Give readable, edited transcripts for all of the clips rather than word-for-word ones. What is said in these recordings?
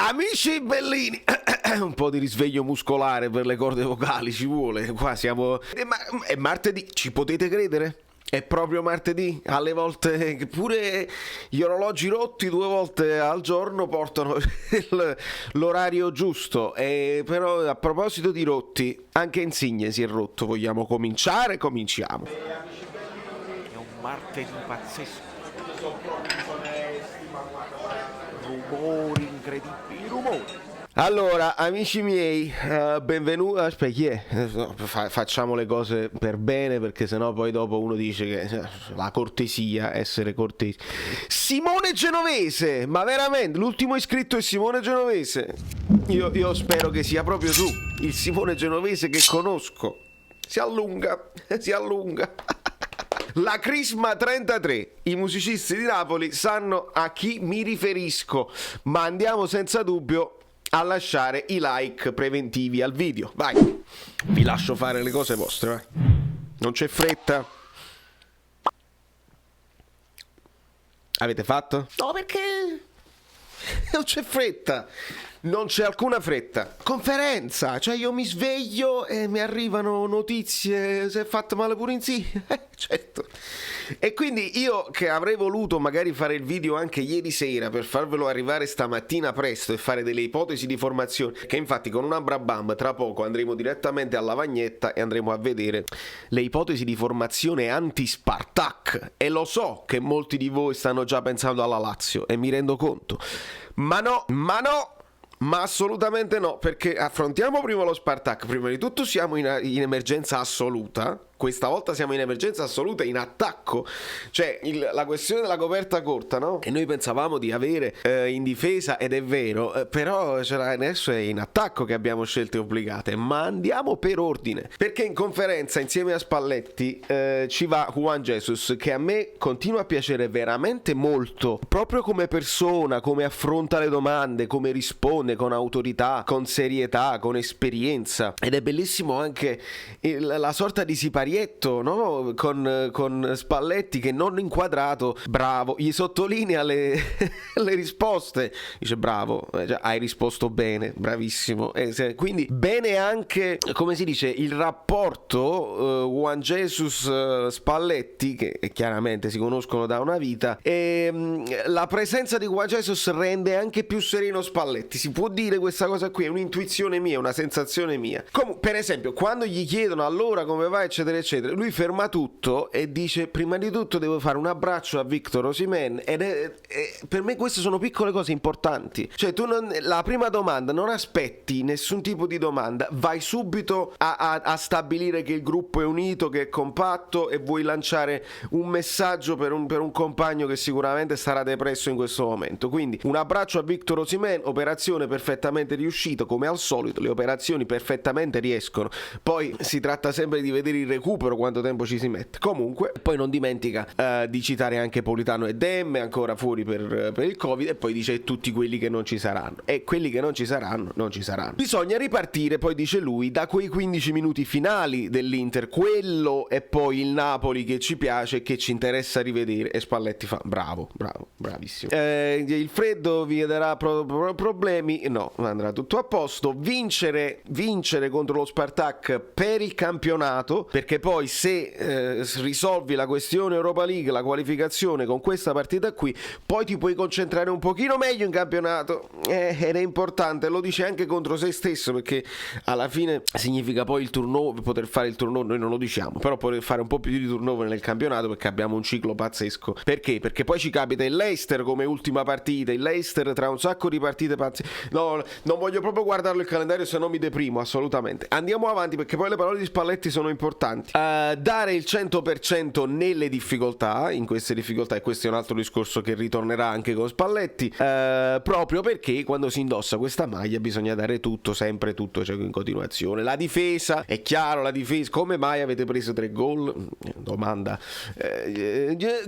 Amici bellini, un po' di risveglio muscolare per le corde vocali ci vuole. Qua siamo. Ma è martedì, ci potete credere? È proprio martedì, alle volte pure gli orologi rotti 2 volte al giorno portano l'orario giusto. E però a proposito di rotti, anche Insigne si è rotto. Vogliamo cominciare? Cominciamo. È un martedì pazzesco. Rumori incredibili, rumori. Allora, amici miei, benvenuti. Aspetta, chi è? Facciamo le cose per bene, perché sennò poi dopo uno dice che la cortesia, essere cortesi. Simone Genovese, ma veramente, l'ultimo iscritto è Simone Genovese. Io spero che sia proprio tu, il Simone Genovese che conosco. Si allunga, si allunga. La Crisma 33, i musicisti di Napoli sanno a chi mi riferisco, ma andiamo senza dubbio a lasciare i like preventivi al video. Vai, vi lascio fare le cose vostre, vai. Non c'è fretta. Avete fatto? No, perché non c'è fretta. Non c'è alcuna fretta. Conferenza, cioè io mi sveglio e mi arrivano notizie. Si è fatto male pure in sì. Certo. E quindi io, che avrei voluto magari fare il video anche ieri sera per farvelo arrivare stamattina presto e fare delle ipotesi di formazione, che infatti con una Brabham tra poco andremo direttamente alla Lavagnetta e andremo a vedere le ipotesi di formazione anti-Spartak. E lo so che molti di voi stanno già pensando alla Lazio e mi rendo conto. Ma no, ma assolutamente no, perché affrontiamo prima lo Spartak. Prima di tutto siamo in emergenza assoluta. Questa volta siamo in emergenza assoluta, in attacco. Cioè la questione della coperta corta, no? Che noi pensavamo di avere in difesa, ed è vero, però adesso è in attacco che abbiamo scelte obbligate. Ma andiamo per ordine, perché in conferenza insieme a Spalletti ci va Juan Jesus, che a me continua a piacere veramente molto, proprio come persona, come affronta le domande, come risponde con autorità, con serietà, con esperienza. Ed è bellissimo anche la sorta di siparietto, no? Con Spalletti che non inquadrato, bravo, gli sottolinea le risposte, dice bravo, hai risposto bene, bravissimo. Quindi bene anche, come si dice, il rapporto Juan Jesus Spalletti, che chiaramente si conoscono da una vita, e la presenza di Juan Jesus rende anche più sereno Spalletti. Si può dire questa cosa qui, è un'intuizione mia, una sensazione mia. Per esempio, quando gli chiedono allora come va eccetera eccetera, lui ferma tutto e dice prima di tutto devo fare un abbraccio a Victor Osimhen, ed per me queste sono piccole cose importanti. Cioè tu la prima domanda non aspetti nessun tipo di domanda, vai subito a stabilire che il gruppo è unito, che è compatto, e vuoi lanciare un messaggio per un compagno che sicuramente sarà depresso in questo momento. Quindi un abbraccio a Victor Osimhen, operazione perfettamente riuscita, come al solito le operazioni perfettamente riescono, poi si tratta sempre di vedere il recupero, quanto tempo ci si mette. Comunque poi non dimentica di citare anche Politano e Dem, ancora fuori per il Covid, e poi dice tutti quelli che non ci saranno, e quelli che non ci saranno non ci saranno. Bisogna ripartire, poi dice lui, da quei 15 minuti finali dell'Inter, quello è poi il Napoli che ci piace e che ci interessa rivedere. E Spalletti fa bravo, bravissimo. Il freddo vi darà problemi? No, andrà tutto a posto. Vincere contro lo Spartak per il campionato, perché poi se risolvi la questione Europa League, la qualificazione con questa partita qui, poi ti puoi concentrare un pochino meglio in campionato, ed è importante. Lo dice anche contro se stesso, perché alla fine significa poi il turnover, poter fare il turnover, noi non lo diciamo, però poter fare un po' più di turnover nel campionato, perché abbiamo un ciclo pazzesco. Perché? Perché poi ci capita il Leicester come ultima partita, il Leicester tra un sacco di partite pazzesche. No, non voglio proprio guardarlo il calendario, se no mi deprimo assolutamente. Andiamo avanti, perché poi le parole di Spalletti sono importanti. Dare il 100% nelle difficoltà, in queste difficoltà, e questo è un altro discorso che ritornerà anche con Spalletti, proprio perché quando si indossa questa maglia bisogna dare tutto, sempre tutto, cioè in continuazione. La difesa, è chiaro, la difesa, come mai avete preso 3 gol? Domanda.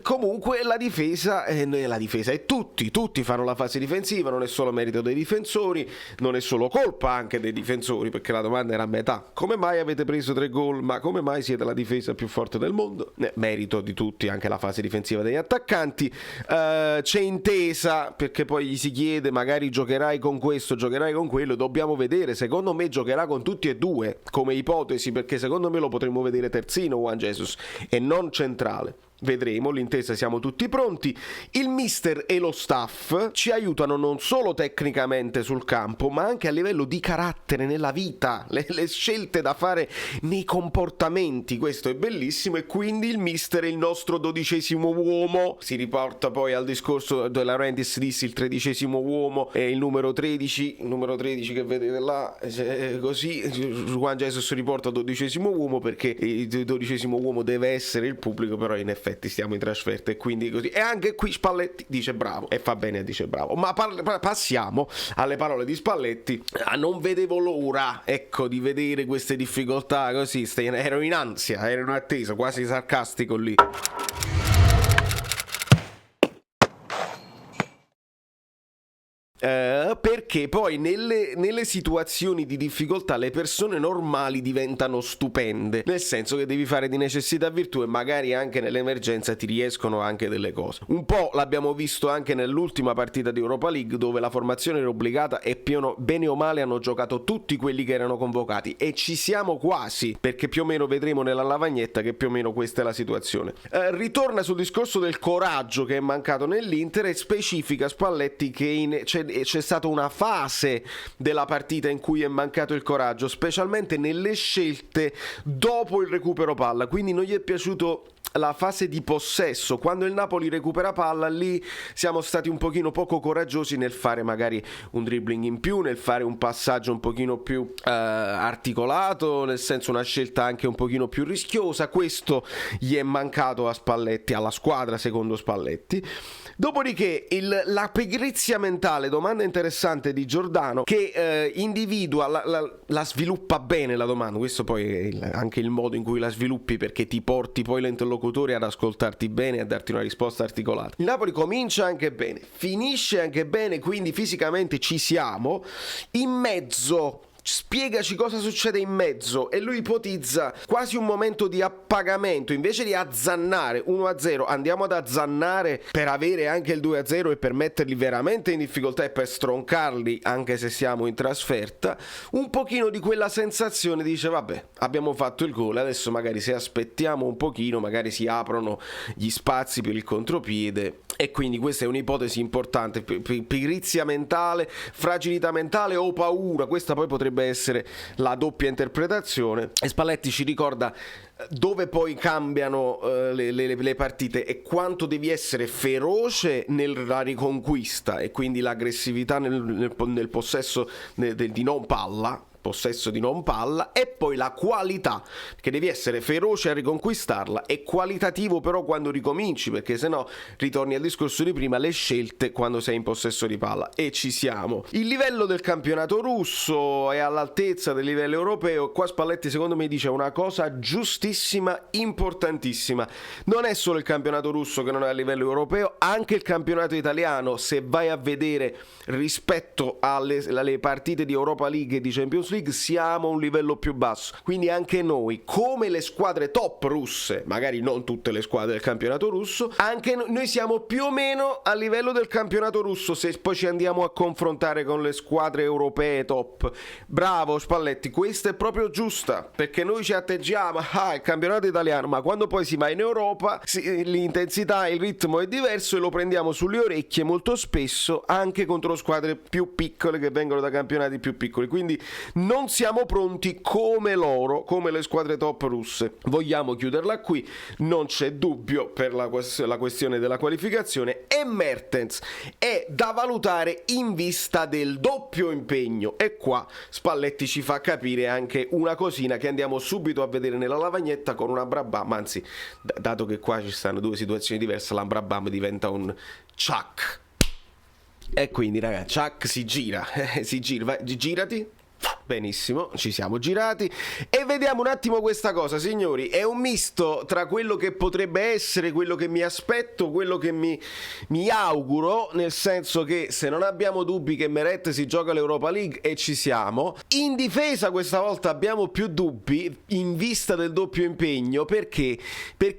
Comunque la difesa è tutti fanno la fase difensiva, non è solo merito dei difensori, non è solo colpa anche dei difensori, perché la domanda era a metà. Come mai avete preso 3 gol? Ma come mai siete la difesa più forte del mondo, merito di tutti, anche la fase difensiva degli attaccanti. C'è intesa, perché poi gli si chiede magari giocherai con questo, giocherai con quello, dobbiamo vedere. Secondo me giocherà con tutti e due come ipotesi, perché secondo me lo potremmo vedere terzino Juan Jesus e non centrale. Vedremo, l'intesa, siamo tutti pronti. Il mister e lo staff ci aiutano non solo tecnicamente sul campo, ma anche a livello di carattere nella vita, le scelte da fare nei comportamenti. Questo è bellissimo, e quindi il mister è il nostro 12° uomo. Si riporta poi al discorso della Laurentiis disse il 13° uomo è il numero 13, che vedete là, così Juan Jesus riporta 12° uomo, perché il 12° uomo deve essere il pubblico, però in effetti stiamo in trasferta e quindi così. E anche qui Spalletti dice bravo, e fa bene a dice bravo. Ma passiamo alle parole di Spalletti. Non vedevo l'ora, ecco, di vedere queste difficoltà così, ero in ansia, ero in attesa, quasi sarcastico lì. Perché poi nelle situazioni di difficoltà le persone normali diventano stupende, nel senso che devi fare di necessità virtù, e magari anche nell'emergenza ti riescono anche delle cose. Un po' l'abbiamo visto anche nell'ultima partita di Europa League, dove la formazione era obbligata e bene o male hanno giocato tutti quelli che erano convocati, e ci siamo quasi, perché più o meno vedremo nella lavagnetta che più o meno questa è la situazione. Ritorna sul discorso del coraggio che è mancato nell'Inter, e specifica Spalletti che c'è stata una fase della partita in cui è mancato il coraggio, specialmente nelle scelte dopo il recupero palla. Quindi non gli è piaciuto la fase di possesso. Quando il Napoli recupera palla, lì siamo stati un pochino poco coraggiosi nel fare magari un dribbling in più, nel fare un passaggio un pochino più articolato, nel senso una scelta anche un pochino più rischiosa. Questo gli è mancato a Spalletti, alla squadra secondo Spalletti. Dopodiché la pigrizia mentale, domanda interessante di Giordano, che individua, la sviluppa bene la domanda. Questo poi è anche il modo in cui la sviluppi, perché ti porti poi l'interlocutore ad ascoltarti bene e a darti una risposta articolata. Il Napoli comincia anche bene, finisce anche bene, quindi fisicamente ci siamo. In mezzo spiegaci cosa succede in mezzo, e lui ipotizza quasi un momento di appagamento. Invece di azzannare 1-0 andiamo ad azzannare per avere anche il 2-0 e per metterli veramente in difficoltà e per stroncarli anche se siamo in trasferta. Un pochino di quella sensazione, dice vabbè, abbiamo fatto il gol, adesso magari se aspettiamo un pochino magari si aprono gli spazi per il contropiede. E quindi questa è un'ipotesi importante. Pigrizia mentale, fragilità mentale o paura, questa poi potrebbe essere la doppia interpretazione. E Spalletti ci ricorda dove poi cambiano le partite e quanto devi essere feroce nella riconquista, e quindi l'aggressività nel possesso di non palla, possesso di non palla, e poi la qualità, che devi essere feroce a riconquistarla e qualitativo però quando ricominci, perché sennò ritorni al discorso di prima, le scelte quando sei in possesso di palla. E ci siamo. Il livello del campionato russo è all'altezza del livello europeo. Qua Spalletti secondo me dice una cosa giustissima, importantissima: non è solo il campionato russo che non è a livello europeo, anche il campionato italiano, se vai a vedere rispetto alle partite di Europa League e di Champions League, siamo a un livello più basso. Quindi anche noi, come le squadre top russe, magari non tutte le squadre del campionato russo, anche noi siamo più o meno a livello del campionato russo, se poi ci andiamo a confrontare con le squadre europee top. Bravo Spalletti, questa è proprio giusta, perché noi ci atteggiamo il campionato italiano, ma quando poi si va in Europa l'intensità, il ritmo è diverso, e lo prendiamo sulle orecchie molto spesso anche contro squadre più piccole che vengono da campionati più piccoli. Quindi non siamo pronti come loro, come le squadre top russe. Vogliamo chiuderla qui, non c'è dubbio per la questione della qualificazione. E Mertens è da valutare in vista del doppio impegno, e qua Spalletti ci fa capire anche una cosina che andiamo subito a vedere nella lavagnetta con una Brabham. Anzi, dato che qua ci stanno due situazioni diverse, la Brabham diventa un Chuck. E quindi ragazzi, Chuck si gira, vai, girati. Benissimo, ci siamo girati e vediamo un attimo questa cosa, signori. È un misto tra quello che potrebbe essere, quello che mi aspetto, quello che mi auguro, nel senso che se non abbiamo dubbi che Meret si gioca l'Europa League e ci siamo, in difesa questa volta abbiamo più dubbi in vista del doppio impegno. Perché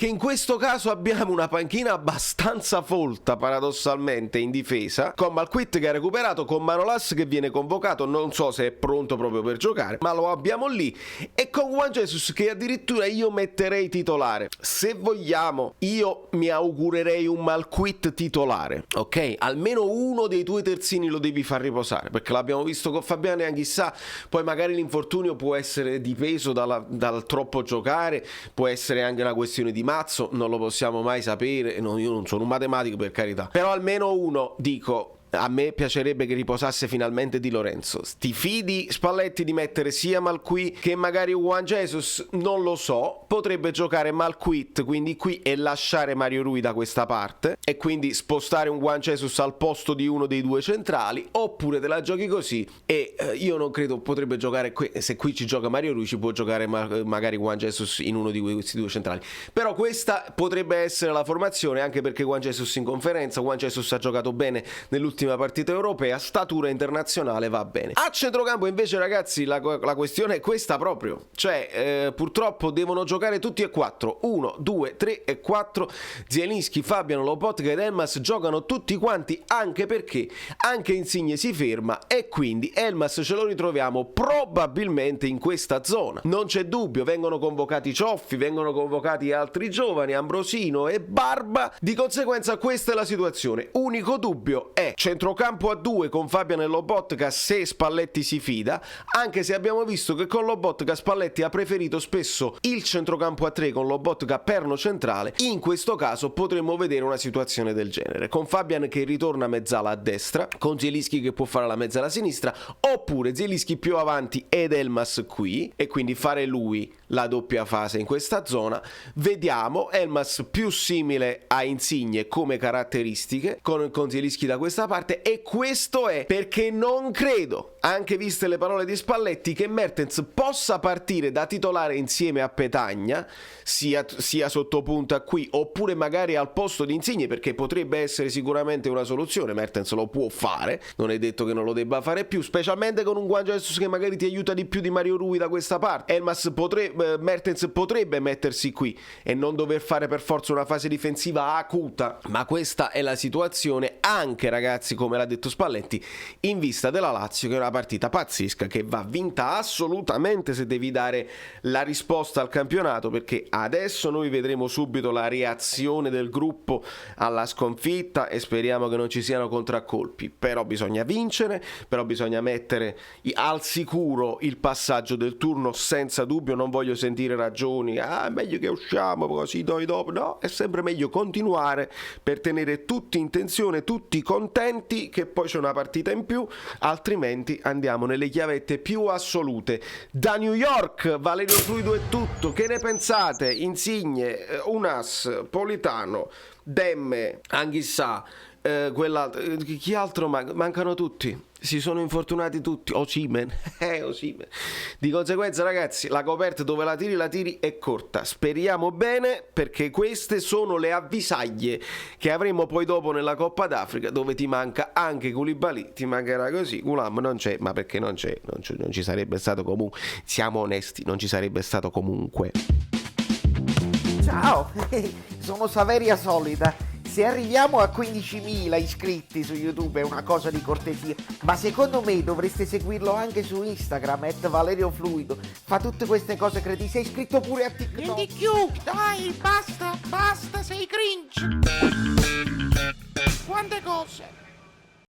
in questo caso abbiamo una panchina abbastanza folta paradossalmente in difesa, con Malquit che ha recuperato, con Manolas che viene convocato, non so se è pronto proprio per giocare, ma lo abbiamo lì, e con Juan Jesus che addirittura io metterei titolare. Se vogliamo, io mi augurerei un Malquit titolare, ok? Almeno uno dei due terzini lo devi far riposare, perché l'abbiamo visto con Fabiano e chissà, poi magari l'infortunio può essere dipeso dal troppo giocare, può essere anche una questione di mazzo, non lo possiamo mai sapere, no, io non sono un matematico, per carità, però almeno uno, dico. A me piacerebbe che riposasse finalmente Di Lorenzo. Ti fidi, Spalletti, di mettere sia Malqui che magari Juan Jesus? Non lo so. Potrebbe giocare Malquit, quindi qui, e lasciare Mario Rui da questa parte, e quindi spostare un Juan Jesus al posto di uno dei due centrali, oppure te la giochi così e io non credo potrebbe giocare qui. Se qui ci gioca Mario Rui, ci può giocare magari Juan Jesus in uno di questi due centrali. Però questa potrebbe essere la formazione, anche perché Juan Jesus in conferenza, Juan Jesus ha giocato bene nell'ultima partita europea, statura internazionale, va bene. A centrocampo invece, ragazzi, la questione è questa proprio, cioè purtroppo devono giocare tutti e quattro, 1, 2, 3 e 4. Zielinski, Fabiano, Lobotka ed Elmas giocano tutti quanti, anche perché anche Insigne si ferma e quindi Elmas ce lo ritroviamo probabilmente in questa zona, non c'è dubbio. Vengono convocati Cioffi, vengono convocati altri giovani, Ambrosino e Barba, di conseguenza questa è la situazione. Unico dubbio è centrocampo a 2 con Fabian e Lobotka, se Spalletti si fida, anche se abbiamo visto che con Lobotka Spalletti ha preferito spesso il centrocampo a 3 con Lobotka perno centrale. In questo caso potremmo vedere una situazione del genere, con Fabian che ritorna mezzala a destra, con Zielinski che può fare la mezzala a sinistra, oppure Zielinski più avanti ed Elmas qui, e quindi fare lui la doppia fase in questa zona. Vediamo Elmas più simile a Insigne come caratteristiche, con Zielinski da questa parte, e questo è perché non credo, anche viste le parole di Spalletti, che Mertens possa partire da titolare insieme a Petagna, sia sotto punta qui oppure magari al posto di Insigne, perché potrebbe essere sicuramente una soluzione. Mertens lo può fare, non è detto che non lo debba fare più, specialmente con un Juan Jesus che magari ti aiuta di più di Mario Rui da questa parte. Mertens potrebbe mettersi qui e non dover fare per forza una fase difensiva acuta, ma questa è la situazione, anche, ragazzi, come l'ha detto Spalletti, in vista della Lazio, che è una partita pazzesca che va vinta assolutamente se devi dare la risposta al campionato, perché adesso noi vedremo subito la reazione del gruppo alla sconfitta e speriamo che non ci siano contraccolpi. Però bisogna vincere, però bisogna mettere al sicuro il passaggio del turno senza dubbio. Non voglio sentire ragioni, è meglio che usciamo così dopo, no, è sempre meglio continuare per tenere tutti in tensione, tutti contenti, che poi c'è una partita in più, altrimenti andiamo nelle chiavette più assolute. Da New York, Valerio Fluido è tutto. Che ne pensate? Insigne, Unas, Politano, Demme, Anghissà, chi altro mancano tutti, si sono infortunati tutti. Osimhen. Di conseguenza, ragazzi, la coperta dove la tiri è corta. Speriamo bene, perché queste sono le avvisaglie che avremo poi dopo nella Coppa d'Africa, dove ti manca anche Koulibaly, ti mancherà così. Gulam non c'è, ma perché non ci sarebbe stato comunque, siamo onesti, non ci sarebbe stato comunque. Ciao, sono Saveria Solida. Se arriviamo a 15.000 iscritti su YouTube è una cosa di cortesia, ma secondo me dovreste seguirlo anche su Instagram, @ValerioFluido. Fa tutte queste cose cretine. Sei iscritto pure a TikTok. Niente più, dai, basta, sei cringe. Quante cose.